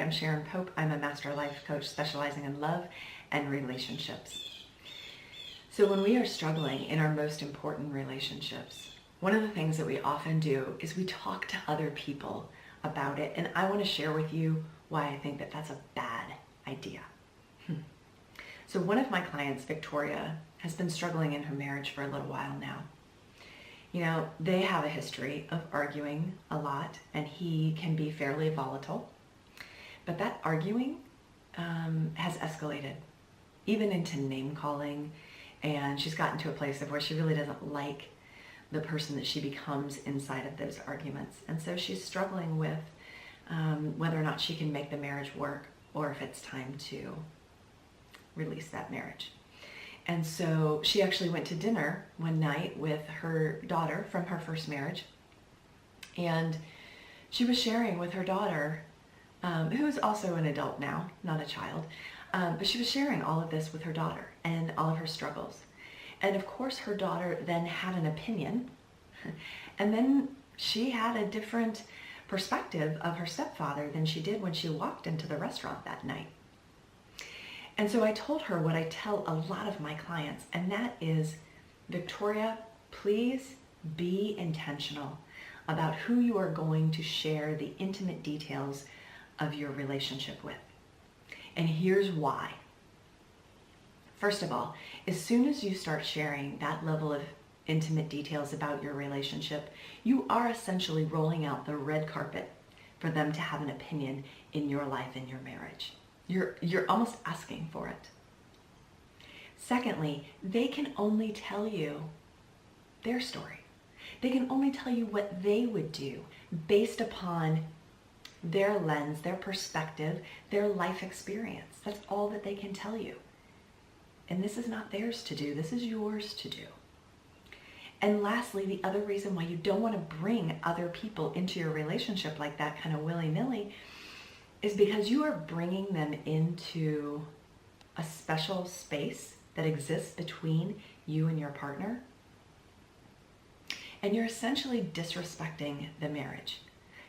I'm Sharon Pope. I'm a master life coach specializing in love and relationships. So when we are struggling in our most important relationships, one of the things that we often do is we talk to other people about it. And I want to share with you why I think that that's a bad idea. So one of my clients, Victoria, has been struggling in her marriage for a little while now. You know, they have a history of arguing a lot, and he can be fairly volatile. But that arguing has escalated, even into name calling, and she's gotten to a place of where she really doesn't like the person that she becomes inside of those arguments. And so she's struggling with whether or not she can make the marriage work, or if it's time to release that marriage. And so she actually went to dinner one night with her daughter from her first marriage. And she was sharing with her daughter, who's also an adult now, not a child, but she was sharing all of this with her daughter and all of her struggles. And of course her daughter then had an opinion, and then she had a different perspective of her stepfather than she did when she walked into the restaurant that night. And so I told her what I tell a lot of my clients, and that is, Victoria, please be intentional about who you are going to share the intimate details of your relationship with. And here's why. First of all, as soon as you start sharing that level of intimate details about your relationship, you are essentially rolling out the red carpet for them to have an opinion in your life, in your marriage. You're almost asking for it. Secondly, they can only tell you their story. They can only tell you what they would do based upon their lens, their perspective, their life experience. That's all that they can tell you. And this is not theirs to do. This is yours to do. And lastly, the other reason why you don't want to bring other people into your relationship like that, kind of willy-nilly, is because you are bringing them into a special space that exists between you and your partner. And you're essentially disrespecting the marriage.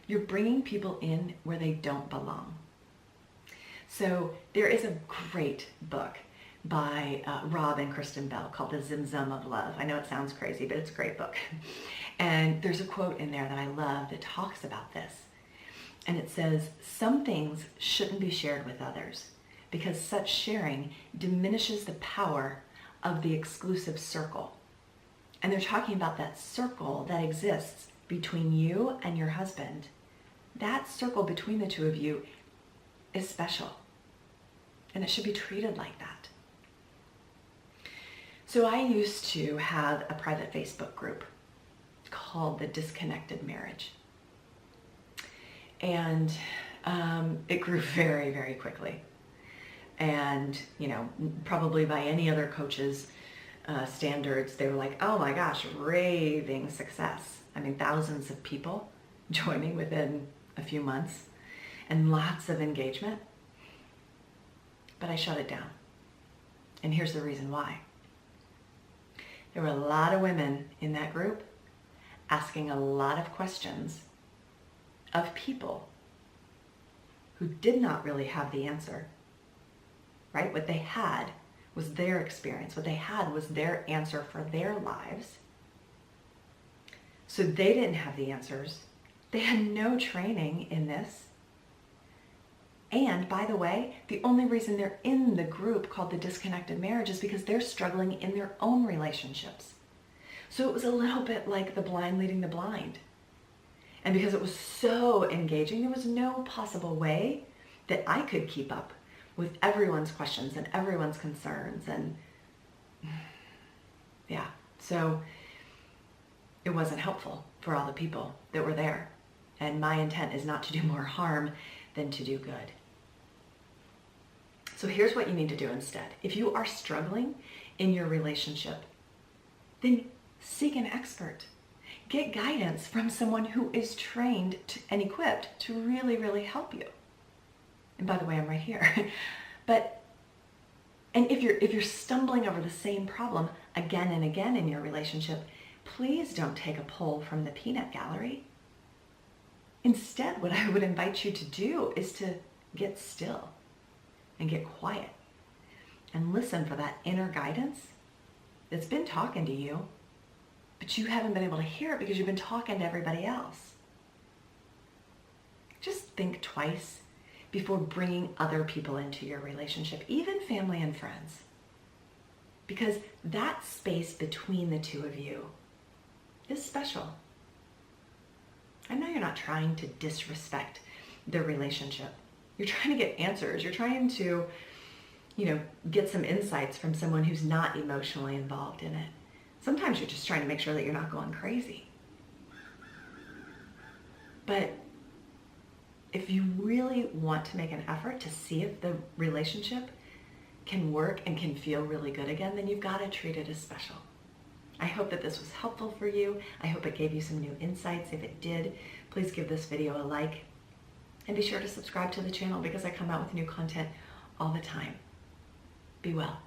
You're bringing people in where they don't belong. So there is a great book by Rob and Kristen Bell called The Zim of Love. I know it sounds crazy, but it's a great book. And there's a quote in there that I love that talks about this. And it says, some things shouldn't be shared with others because such sharing diminishes the power of the exclusive circle. And they're talking about that circle that exists between you and your husband. That circle between the two of you is special, and it should be treated like that. So I used to have a private Facebook group called The Disconnected Marriage. And it grew very, very quickly. And, you know, probably by any other coach's standards, they were like, oh my gosh, raving success. I mean, thousands of people joining within a few months and lots of engagement. But I shut it down. And here's the reason why. There were a lot of women in that group asking a lot of questions of people who did not really have the answer, right? What they had was their experience. What they had was their answer for their lives. So they didn't have the answers. They had no training in this. And by the way, the only reason they're in the group called The Disconnected Marriage is because they're struggling in their own relationships. So it was a little bit like the blind leading the blind. And because it was so engaging, there was no possible way that I could keep up with everyone's questions and everyone's concerns. And yeah, so it wasn't helpful for all the people that were there. And my intent is not to do more harm than to do good. So here's what you need to do instead. If you are struggling in your relationship, then seek an expert. Get guidance from someone who is trained and equipped to really, really help you. And by the way, I'm right here. And if you're stumbling over the same problem again and again in your relationship, please don't take a poll from the peanut gallery. Instead, what I would invite you to do is to get still and get quiet and listen for that inner guidance that's been talking to you, but you haven't been able to hear it because you've been talking to everybody else. Just think twice before bringing other people into your relationship, even family and friends. Because that space between the two of you is special. I know you're not trying to disrespect the relationship. You're trying to get answers. You're trying to, get some insights from someone who's not emotionally involved in it. Sometimes you're just trying to make sure that you're not going crazy. But if you really want to make an effort to see if the relationship can work and can feel really good again, then you've got to treat it as special. I hope that this was helpful for you. I hope it gave you some new insights. If it did, please give this video a like and be sure to subscribe to the channel because I come out with new content all the time. Be well.